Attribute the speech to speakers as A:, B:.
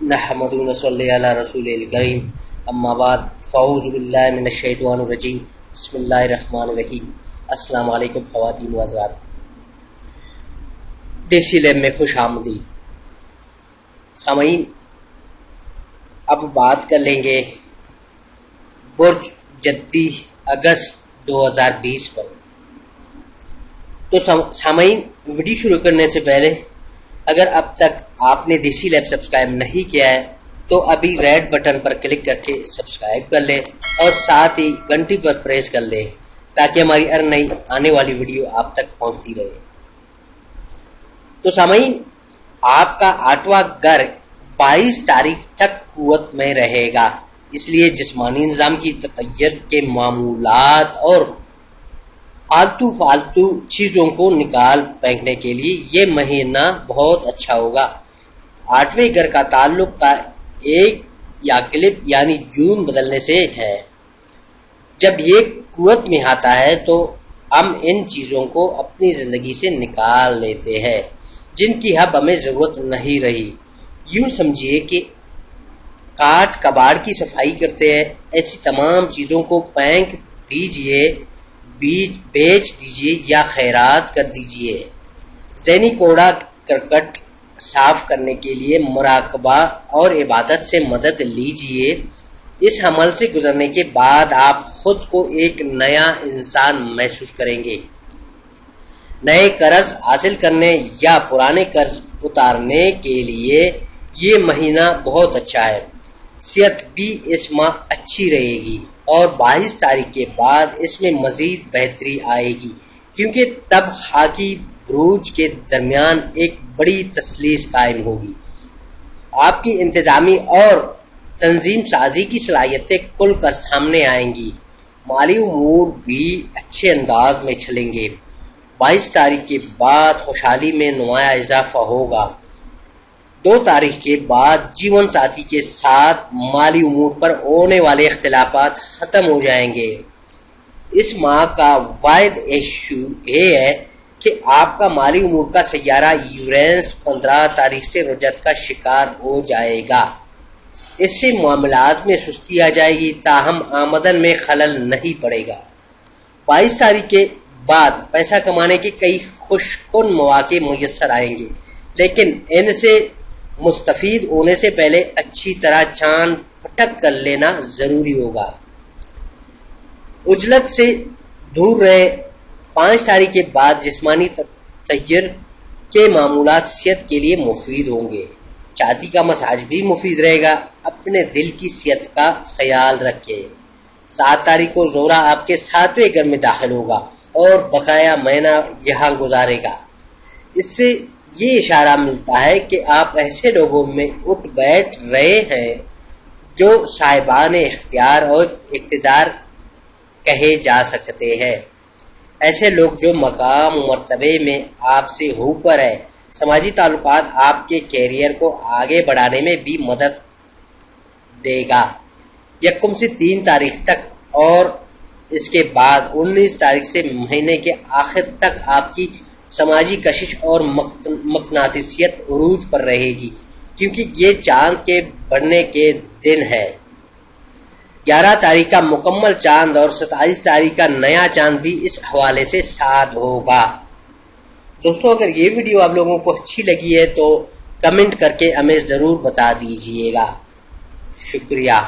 A: نحمد و نصلی علی رسول الکریم اما بعد فاعوذ باللہ من الشیطان الرجیم بسم اللہ الرحمن الرحیم۔ السلام علیکم خواتین و حضرات، دیسی لیب میں خوش آمدید۔ سامعین، اب بات کر لیں گے برج جدی اگست 2020 پر۔ تو سامعین، ویڈیو شروع کرنے سے پہلے اگر اب تک آپ نے دیسی لیب سبسکرائب نہیں کیا ہے تو ابھی ریڈ بٹن پر کلک کر کے سبسکرائب کر لیں اور ساتھ ہی گھنٹی پر پریس کر لیں تاکہ ہماری ہر نئی آنے والی ویڈیو آپ تک پہنچتی رہے۔ تو سامعین، آپ کا 8واں گھر 22 تاریخ تک قوت میں رہے گا، اس لیے جسمانی نظام کی تطہیر کے معمولات اور آلتو فالتو چیزوں کو نکال پھینکنے کے لیے یہ مہینہ بہت اچھا ہوگا۔ 8ویں گھر کا تعلق کا ایک یا کلپ یعنی جون بدلنے سے ہے۔ جب یہ قوت میں آتا ہے تو ہم ان چیزوں کو اپنی زندگی سے نکال لیتے ہیں جن کی اب ہمیں ضرورت نہیں رہی۔ یوں سمجھیے کہ کاٹ کباڑ کی صفائی کرتے ہیں، ایسی تمام چیزوں کو پھینک دیجئے، بیچ دیجئے یا خیرات کر دیجئے۔ ذہنی کوڑا کرکٹ صاف کرنے کے لیے مراقبہ اور عبادت سے مدد لیجئے۔ اس عمل سے گزرنے کے بعد آپ خود کو ایک نیا انسان محسوس کریں گے۔ نئے قرض حاصل کرنے یا پرانے قرض اتارنے کے لیے یہ مہینہ بہت اچھا ہے۔ صحت بھی اس ماہ اچھی رہے گی اور 22 تاریخ کے بعد اس میں مزید بہتری آئے گی، کیونکہ تب خاکی بروج کے درمیان ایک بڑی تثلیث قائم ہوگی۔ آپ کی انتظامی اور تنظیم سازی کی صلاحیتیں کھل کر سامنے آئیں گی۔ مالی امور بھی اچھے انداز میں چلیں گے۔ 22 تاریخ کے بعد خوشحالی میں نمایاں اضافہ ہوگا۔ 2 تاریخ کے بعد جیون ساتھی کے ساتھ مالی امور پر ہونے والے اختلافات ختم ہو جائیں گے۔ اس ماہ کا واحد ایشو یہ ہے کہ آپ کا مالی امور کا سیارہ یورینس 15 تاریخ سے رجت کا شکار ہو جائے گا۔ اس سے معاملات میں سستی آ جائے گی، تاہم آمدن میں خلل نہیں پڑے گا۔ 22 تاریخ کے بعد پیسہ کمانے کے کئی خوش کن مواقع میسر آئیں گے، لیکن ان سے مستفید ہونے سے پہلے اچھی طرح چاند پٹک کر لینا ضروری ہوگا۔ عجلت سے دور رہیں۔ 5 تاریخ کے بعد جسمانی تطہیر کے معمولات صحت کے لیے مفید ہوں گے۔ چھاتی کا مساج بھی مفید رہے گا۔ اپنے دل کی صحت کا خیال رکھیں۔ 7 تاریخ کو زہرہ آپ کے 7ویں گھر میں داخل ہوگا اور بقایا مہینہ یہاں گزارے گا۔ اس سے یہ اشارہ ملتا ہے کہ آپ ایسے لوگوں میں اٹھ بیٹھ رہے ہیں جو صاحبان اختیار اور اقتدار کہے جا سکتے ہیں۔ ایسے لوگ جو مقام و مرتبے میں آپ سے اوپر ہے۔ سماجی تعلقات آپ کے کیریئر کو آگے بڑھانے میں بھی مدد دے گا۔ 1 سے 3 تاریخ تک اور اس کے بعد 19 تاریخ سے مہینے کے آخر تک آپ کی سماجی کشش اور مقناطیسیت عروج پر رہے گی، کیونکہ یہ چاند کے بڑھنے کے دن ہے۔ 11 تاریخ کا مکمل چاند اور 27 تاریخ کا نیا چاند بھی اس حوالے سے ساتھ ہوگا۔ دوستوں، اگر یہ ویڈیو آپ لوگوں کو اچھی لگی ہے تو کمنٹ کر کے ہمیں ضرور بتا دیجئے گا۔ شکریہ۔